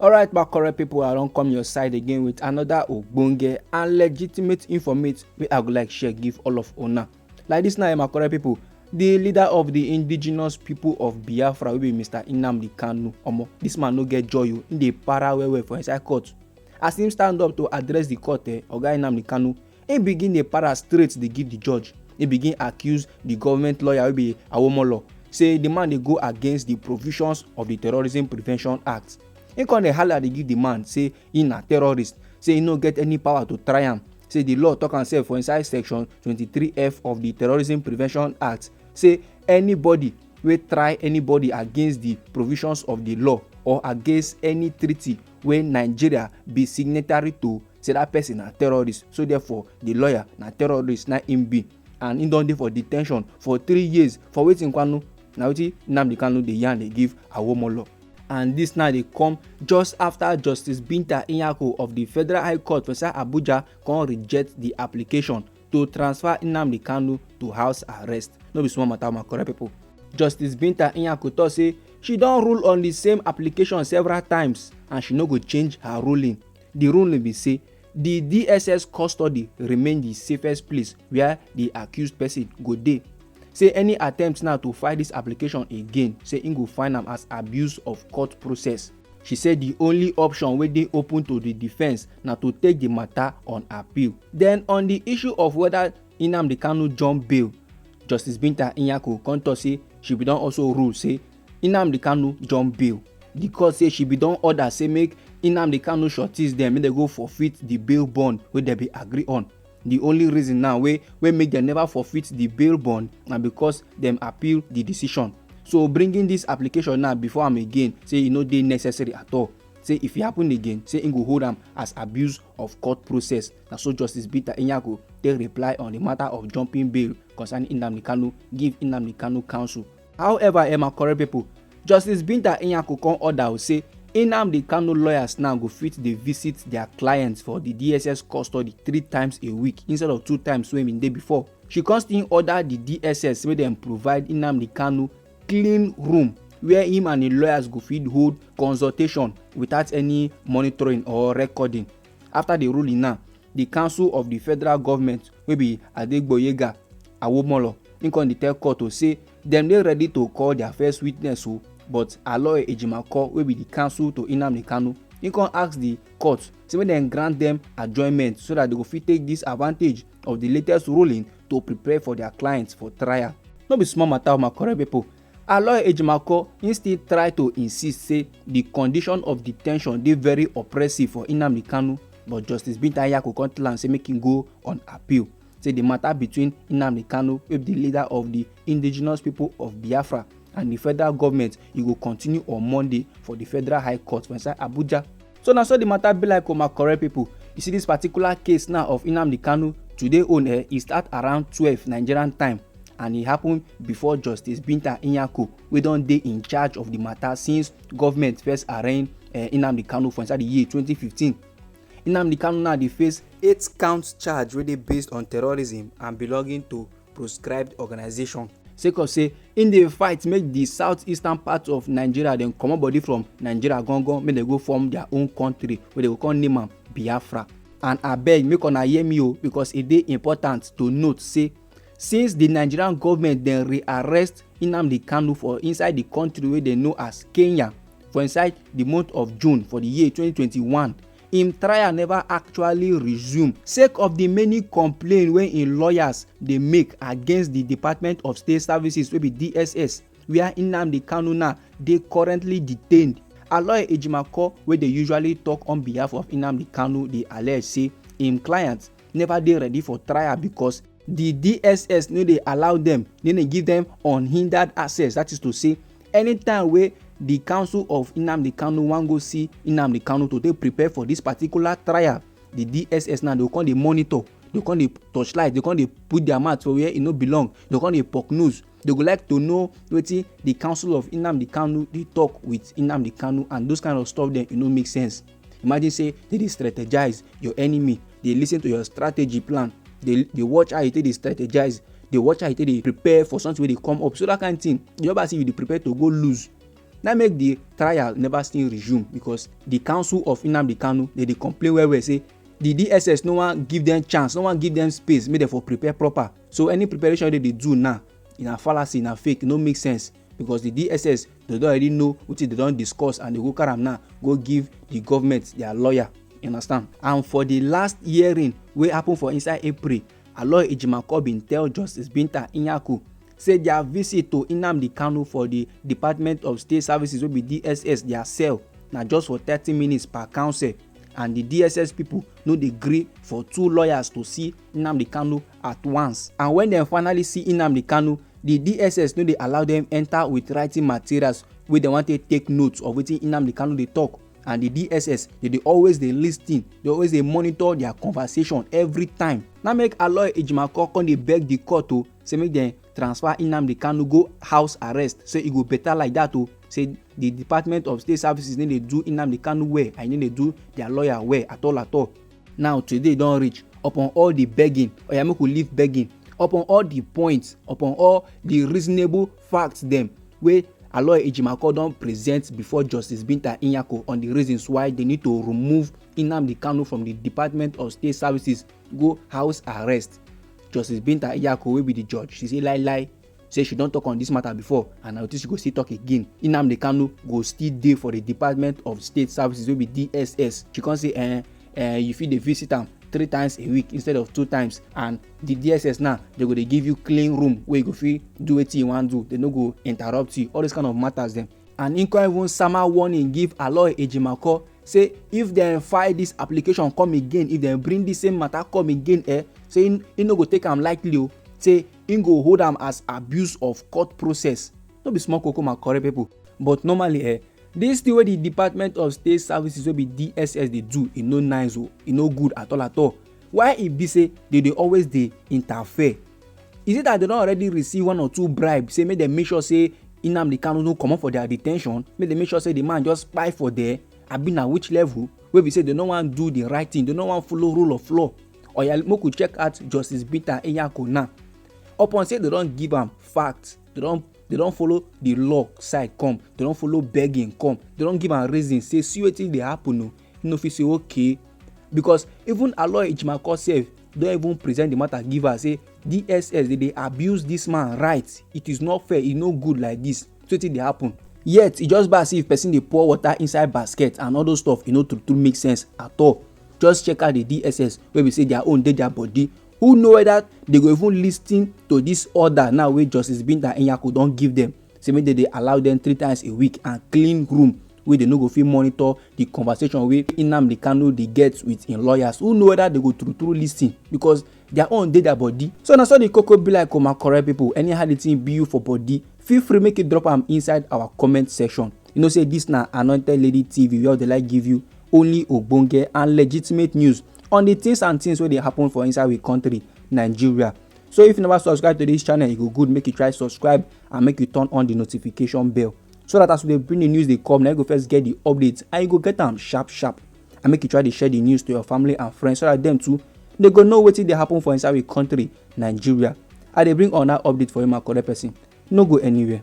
Alright, my correct people, I don't come your side again with another ogbonge and legitimate informate wey I go like share give all of una. Like this now, my correct people, the leader of the indigenous people of Biafra will be Mr. Nnamdi Kanu. This man no get joy in the para well for inside court. As him stand up to address the court, Oga Nnamdi Kanu, he begin the para straight they give the judge. He begin accuse the government lawyer will be Awomolo. Say the man they go against the provisions of the Terrorism Prevention Act. He come dey holla dey give the man say he na terrorist, say he no get any power to try am. Say the law talk am sef for inside section 23F of the Terrorism Prevention Act. Say anybody wey try anybody against the provisions of the law or against any treaty wey Nigeria be signatory to, say that person na terrorist. So therefore the lawyer na terrorist na him be, and he don dey for detention for 3 years for wetin Kanu na wetin Nnamdi Kanu dey yarn dey give Awomolo. And this now they come just after Justice Binta Nyako of the Federal High Court for Abuja can reject the application to transfer Nnamdi Kanu to house arrest. No be small matter, my correct people. Justice Binta Nyako talk say she don rule on the same application several times and she no go change her ruling. The ruling be say the DSS custody remain the safest place where the accused person go dey. Say any attempt now to file this application again, say im go find am as abuse of court process. She said the only option wey dey open to the defence na to take the matter on appeal. Then on the issue of whether Nnamdi Kanu jump bail, Justice Binta Nyako come talk say she be don also rule say Nnamdi Kanu jump bail. The court say she be don order say make Nnamdi Kanu shorties dem make dem go forfeit the bail bond wey dem be agree on. The only reason now wey make them never forfeit the bail bond na because them appeal the decision. So bringing this application now before am again, say e no dey necessary at all. Say if e happen again, say im go hold am as abuse of court process. Na so Justice Binta Nyako take reply on the matter of jumping bail concerning Nnamdi Kanu, give Nnamdi Kanu counsel. However, my correct people, Justice Binta Nyako come order say Nnamdi Kanu lawyers now go fit dey visit their clients for the DSS custody 3 times a week instead of 2 times wey been dey before. She come still order the DSS make dem provide Nnamdi Kanu clean room where him and the lawyers go fit hold consultation without any monitoring or recording. After the ruling now, the council of the federal government wey be Adegboyega Awomolo, im come dey tell court to say dem dey ready to call their first witness o. But Aloy Ejimako wey be the counsel to Nnamdi Kanu, he can ask the court say make dem grant them adjournment so that they go fit take this advantage of the latest ruling to prepare for their clients for trial. No be small matter, my correct people. Aloy Ejimako he still try to insist say the condition of detention dey very oppressive for Nnamdi Kanu, but Justice Binta Nyako come tell am say make him go on appeal. Say the matter between Nnamdi Kanu with the leader of the indigenous people of Biafra and the federal government, you go continue on Monday for the Federal High Court for inside Abuja. So now so the matter be like, my correct people. You see this particular case now of Nnamdi Kanu today on e start around 12 Nigerian time, and it happened before Justice Binta Nyako wey don dey in charge of the matter since government first arraign Nnamdi Kanu for inside the year 2015. Nnamdi Kanu now dey face 8 counts charge wey dey based on terrorism and belonging to proscribed organization. Sake of say in the fight make the southeastern part of Nigeria dem comot body from Nigeria gangan, make dem go form their own country wey they go come name am Biafra. And abeg make una hear me o, because e dey important to note say since the Nigerian government dem rearrest Nnamdi Kanu for inside the country wey dem know as Kenya for inside the month of June for the year 2021, im trial never actually resume sake of the many complaints wey im lawyers dey make against the Department of State Services wey be DSS, where Nnamdi Kanu now dey currently detained. Aloy Ejimako wey dey usually talk on behalf of Nnamdi Kanu dey allege say im clients never dey ready for trial because the DSS no dey allow them, no dey give them unhindered access. That is to say, anytime wey the council of Nnamdi Kanu wan go see Nnamdi Kanu to take prepare for this particular trial, the DSS now they come dey monitor, they come dey torchlight, they come dey put their mouth for where e no belong, they come dey poke nose. They go like to know wetin the council of Nnamdi Kanu dey talk with Nnamdi Kanu, and those kind of stuff then e no make sense. Imagine say they dey strategize your enemy, they listen to your strategy plan, they watch how you take dey strategize, they watch how you take dey prepare for something wey dey come up. So that kind of thing, the other see you dey prepare to go lose. na make the trial never still resume because the counsel of Nnamdi Kanu dey complain well say the DSS no wan give them chance, no wan give them space make dem for prepare proper. So any preparation they do now na fallacy, na fake, no make sense because the DSS they don already know wetin they don discuss and they go carry am now go give the government their lawyer. You understand? And for the last hearing wey happen for inside April, Aloy Ejimakor bin tell Justice Binta Nyako say their visit to Nnamdi Kanu for the Department of State Services wey be DSS their cell na just for 30 minutes per counsel, and the DSS people no dey gree for 2 lawyers to see Nnamdi Kanu at once. And when dem finally see Nnamdi Kanu, the DSS no dey allow them enter with writing materials wey dem wan take notes of wetin Nnamdi Kanu dey talk. And the DSS they always dey lis ten, they always dey monitor their conversation every time. Na make Aloy Ejimakor come dey beg the court to say make dem transfer Nnamdi Kanu go house arrest, say e go better like that o. Say the Department of State Services no dey do Nnamdi Kanu well and no dey do their lawyer well at all. Now today don reach upon all the begging, oya make we leave begging, upon all the points, upon all the reasonable facts dem wey Aloy Ejimakor don present before Justice Binta Nyako on the reasons why they need to remove Nnamdi Kanu from the Department of State Services go house arrest. Justice Binta Nyako wey be the judge, she say lie, say she don talk on this matter before and now she go still talk again. Nnamdi Kanu go still dey for the Department of State Services wey be DSS. She come say you fit dey visit am 3 times a week instead of 2 times, and the DSS now they go dey give you clean room where you go fit do wetin you wan do, they no go interrupt you, all these kind of matters dem. And im come even sama warning give Aloy Ejimakor say if dem file this application come again, if dem bring this same matter come again, say im no go take am lightly o, say im go hold am as abuse of court process. No be small koko my correct people, but normally this thing wey the Department of State Services wey be DSS dey do, e no nice o, e no good at all. Why e be say they dey always dey interfere? Is it that they don already receive 1 or 2 bribes, say make dem make sure say Nnamdi Kanu no comot for their detention, make dem make sure say the man just spy for there, abi na which level wey be say they no wan do the right thing, they no wan follow rule of law? Oya make we check out Justice Binta Nyako now. Upon say they don give am facts, they don follow the law side come, they don follow begging come, they don give am reason say see wetin dey happen o, you no fit say okay, because even Aloy Ejimakor sef don even present the matter give her say DSS dey abuse this man right, it is not fair, e no good like this, so wetin dey happen. Yet e just bad say if person dey pour water inside basket and all those stuff, e no true make sense at all. Just check out the DSS wey be say their own dey their body. Who know whether they go even lis ten to this order now wey Justice Binta Nyako don give them, say make they allow them 3 times a week and clean room wey they no go fit monitor the conversation wey Nnamdi Kanu dey get with im lawyers. Who know whether they go true lis ten, because their own dey their body. So na so the koko be like, my correct people. Anyhow the thing be you for body, feel free make you drop am inside our comment section. You know say this na Anointed Lady TV where they like give you only ogbonge and legitimate news on the things wey dey happen for inside we country Nigeria. So if you never subscribe to this channel, e go good make you try subscribe and make you turn on the notification bell, so that as we dey bring the news dey come, now you go first get the updates and you go get am sharp. And make you try to share the news to your family and friends, so that them too they go know wetin dey happen for inside we country Nigeria. I dey bring on that update for you, my correct person. No go anywhere.